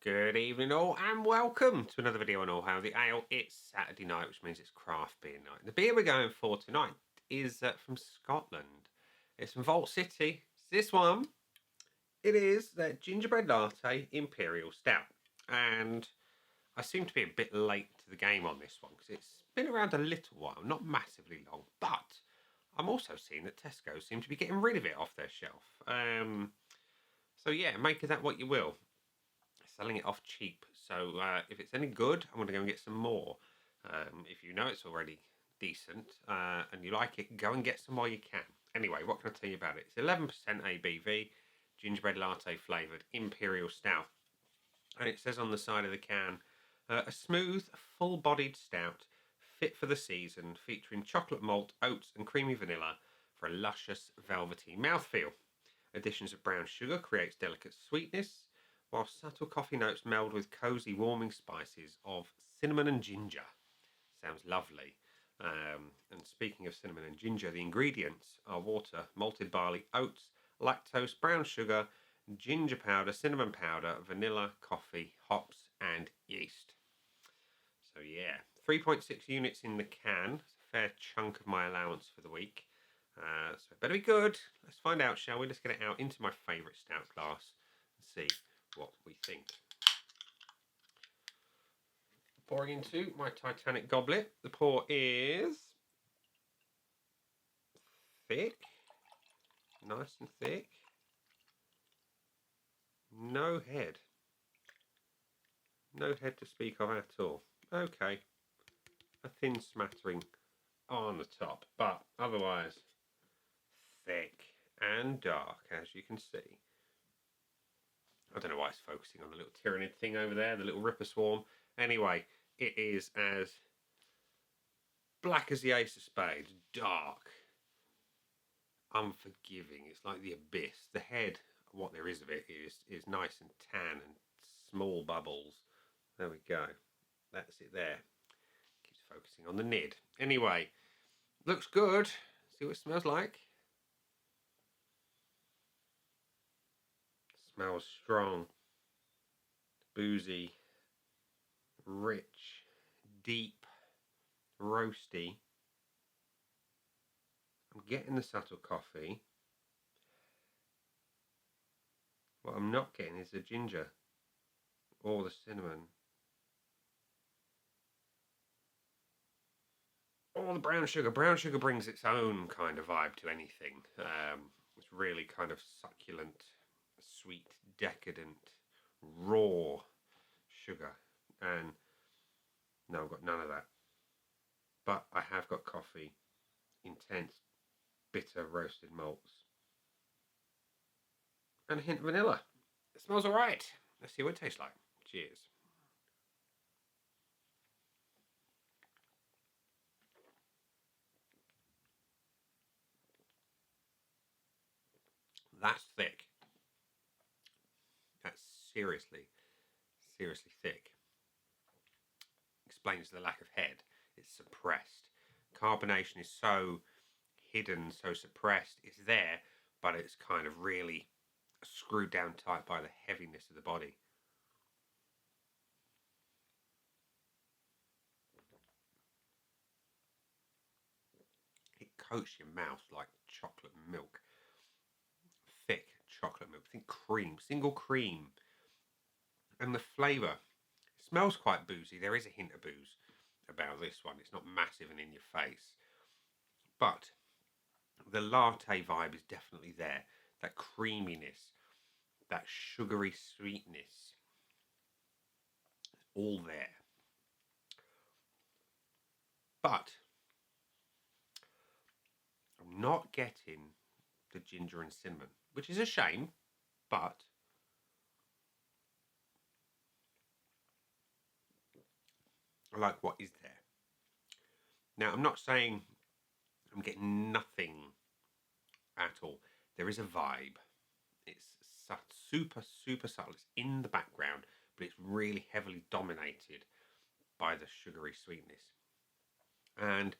Good evening all and welcome to another video on All How the Ale. It's Saturday night, which means it's craft beer night. The beer we're going for tonight is from Scotland. It's from Vault City. It's this one. It is the Gingerbread Latte Imperial Stout. And I seem to be a bit late to the game on this one because it's been around a little while, not massively long. But I'm also seeing that Tesco seem to be getting rid of it off their shelf. So yeah, make of that what you will. Selling it off cheap. So if it's any good, I'm going to go and get some more. If you know it's already decent and you like it, go and get some while you can. Anyway, what can I tell you about it? It's 11% ABV, gingerbread latte flavoured Imperial Stout. And it says on the side of the can, a smooth, full-bodied stout fit for the season, featuring chocolate malt, oats and creamy vanilla for a luscious, velvety mouthfeel. Additions of brown sugar creates delicate sweetness, while subtle coffee notes meld with cosy, warming spices of cinnamon and ginger. Sounds lovely. And speaking of cinnamon and ginger, the ingredients are water, malted barley, oats, lactose, brown sugar, ginger powder, cinnamon powder, vanilla, coffee, hops, and yeast. So yeah, 3.6 units in the can. It's a fair chunk of my allowance for the week. So it better be good. Let's find out, shall we? Let's get it out into my favourite stout glass and see what we think. Pouring into my Titanic goblet. The pour is thick, nice and thick. No head. No head to speak of at all. Okay. A thin smattering on the top, but otherwise thick and dark, as you can see. I don't know why it's focusing on the little tyrannid thing over there, the little ripper swarm. Anyway, it is as black as the ace of spades, dark, unforgiving. It's like the abyss. The head, what there is of it, is nice and tan and small bubbles. There we go. That's it there. Keeps focusing on the nid. Anyway, looks good. See what it smells like. Smells strong, boozy, rich, deep, roasty. I'm getting the subtle coffee. What I'm not getting is the ginger or the cinnamon or the brown sugar. Brown sugar brings its own kind of vibe to anything. It's really kind of succulent, sweet, decadent, raw sugar, and no, I've got none of that. But I have got coffee, intense, bitter roasted malts, and a hint of vanilla. It smells alright. Let's see what it tastes like. Cheers. That's thick. That's seriously thick. Explains the lack of head. It's suppressed. Carbonation is so hidden, so suppressed. It's there, but it's kind of really screwed down tight by the heaviness of the body. It coats your mouth like chocolate milk. Thick chocolate milk. Think cream, single cream. And the flavour, it smells quite boozy. There is a hint of booze about this one. It's not massive and in your face. But the latte vibe is definitely there. That creaminess, that sugary sweetness, all there. But I'm not getting the ginger and cinnamon, which is a shame, but I like what is there. Now, I'm not saying I'm getting nothing at all. There is a vibe. It's super subtle. It's in the background, but it's really heavily dominated by the sugary sweetness. And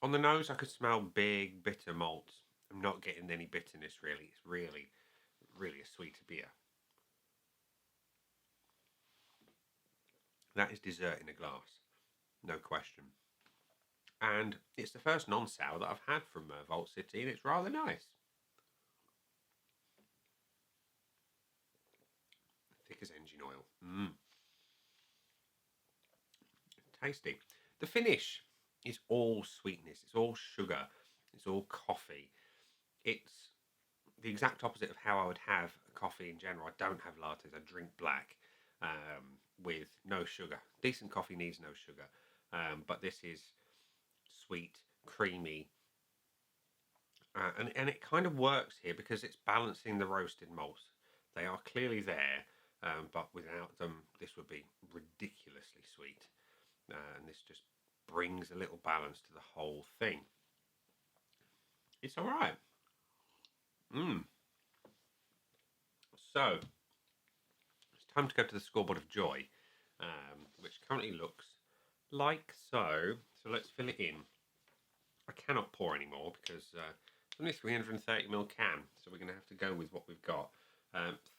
on the nose, I could smell big, bitter malts. I'm not getting any bitterness, really. It's really a sweeter beer. That is dessert in a glass, no question. And it's the first non-sour that I've had from Vault City, and it's rather nice. Thick as engine oil. Tasty. The finish is all sweetness. It's all sugar. It's all coffee. It's the exact opposite of how I would have a coffee in general. I don't have lattes. I drink black with no sugar. Decent coffee needs no sugar. But this is sweet, creamy, and it kind of works here because it's balancing the roasted malts. They are clearly there, but without them, this would be ridiculously sweet. And this just brings a little balance to the whole thing. It's all right. So it's time to go to the scoreboard of joy, which currently looks like so. So let's fill it in. I cannot pour anymore because it's only a 330ml can, so we're going to have to go with what we've got.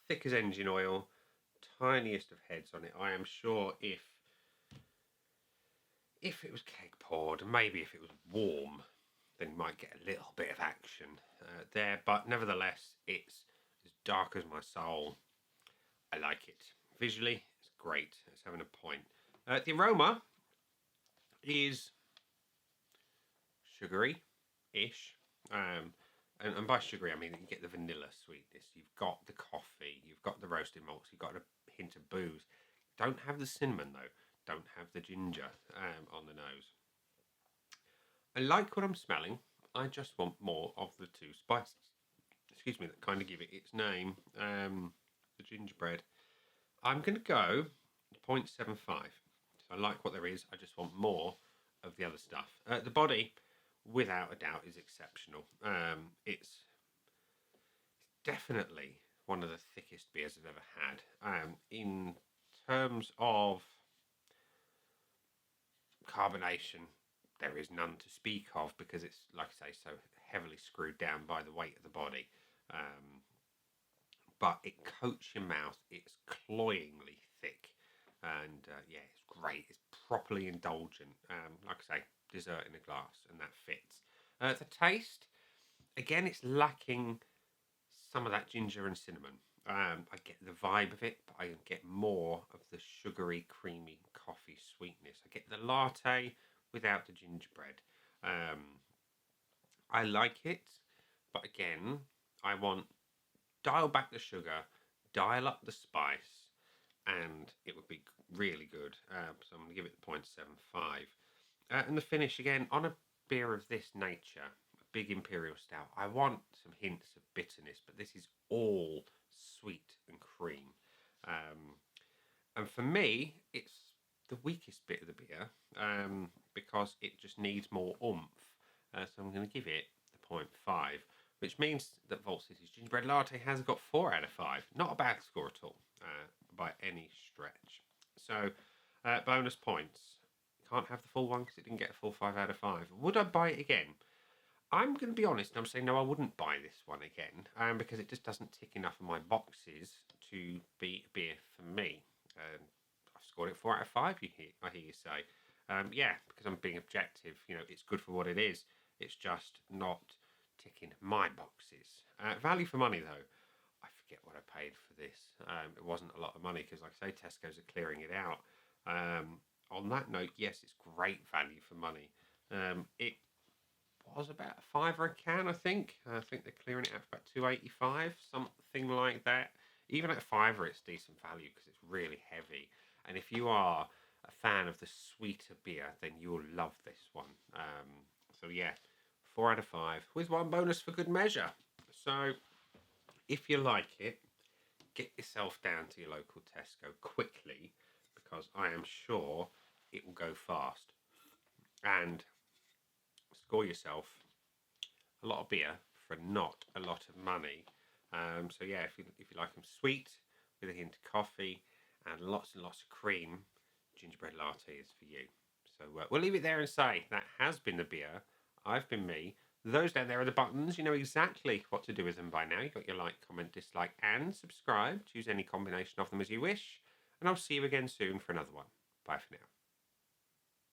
Thick as engine oil, tiniest of heads on it. I am sure if it was keg poured, and maybe if it was warm, then you might get a little bit of action there. But nevertheless, it's as dark as my soul. I like it. Visually, it's great. It's having a point. The aroma is sugary-ish. And by sugary, I mean you get the vanilla sweetness. You've got the coffee. You've got the roasted malts. You've got a hint of booze. Don't have the cinnamon, though. Don't have the ginger on the nose. I like what I'm smelling. I just want more of the two spices. Excuse me, that kind of give it its name. The gingerbread. I'm going to go 0.75. So I like what there is. I just want more of the other stuff. The body, without a doubt, is exceptional. It's definitely one of the thickest beers I've ever had. In terms of carbonation, there is none to speak of because it's, like I say, so heavily screwed down by the weight of the body. But it coats your mouth. It's cloyingly thick, and yeah, it's great. It's properly indulgent. Like I say, dessert in a glass, and that fits. The taste, again, it's lacking some of that ginger and cinnamon. I get the vibe of it, but I get more of the sugary, creamy coffee sweetness. I get the latte without the gingerbread. I like it, but again, I want dial back the sugar, dial up the spice, and it would be really good. So I'm going to give it 0.75. And the finish, again, on a beer of this nature, a big Imperial Stout, I want some hints of bitterness, but this is all sweet and cream. And for me, it's the weakest bit of the beer because it just needs more oomph. So I'm going to give it the 0.5, which means that Vault City's Gingerbread Latte has got 4 out of 5. Not a bad score at all, by any stretch. So, bonus points. Can't have the full one because it didn't get a full 5 out of 5. Would I buy it again? I'm going to be honest, I'm saying no, I wouldn't buy this one again because it just doesn't tick enough of my boxes to be a beer for me. I've scored it 4 out of 5, I hear you say. Yeah, because I'm being objective. You know, it's good for what it is. It's just not ticking my boxes. Value for money, though. I forget what I paid for this. It wasn't a lot of money because, like I say, Tesco's are clearing it out. On that note, yes, it's great value for money. It was about a fiver a can, I think. I think they're clearing it out for about $2.85, something like that. Even at a fiver, it's decent value because it's really heavy. And if you are a fan of the sweeter beer, then you'll love this one. So yeah, 4 out of 5 with 1 bonus for good measure. So if you like it, get yourself down to your local Tesco quickly because I am sure it will go fast. And score yourself a lot of beer for not a lot of money. So yeah, if you like them sweet with a hint of coffee and lots of cream, Gingerbread Latte is for you. So we'll leave it there and say that has been the beer. I've been me. Those down there are the buttons. You know exactly what to do with them by now. You've got your like, comment, dislike, and subscribe. Choose any combination of them as you wish. And I'll see you again soon for another one. Bye for now.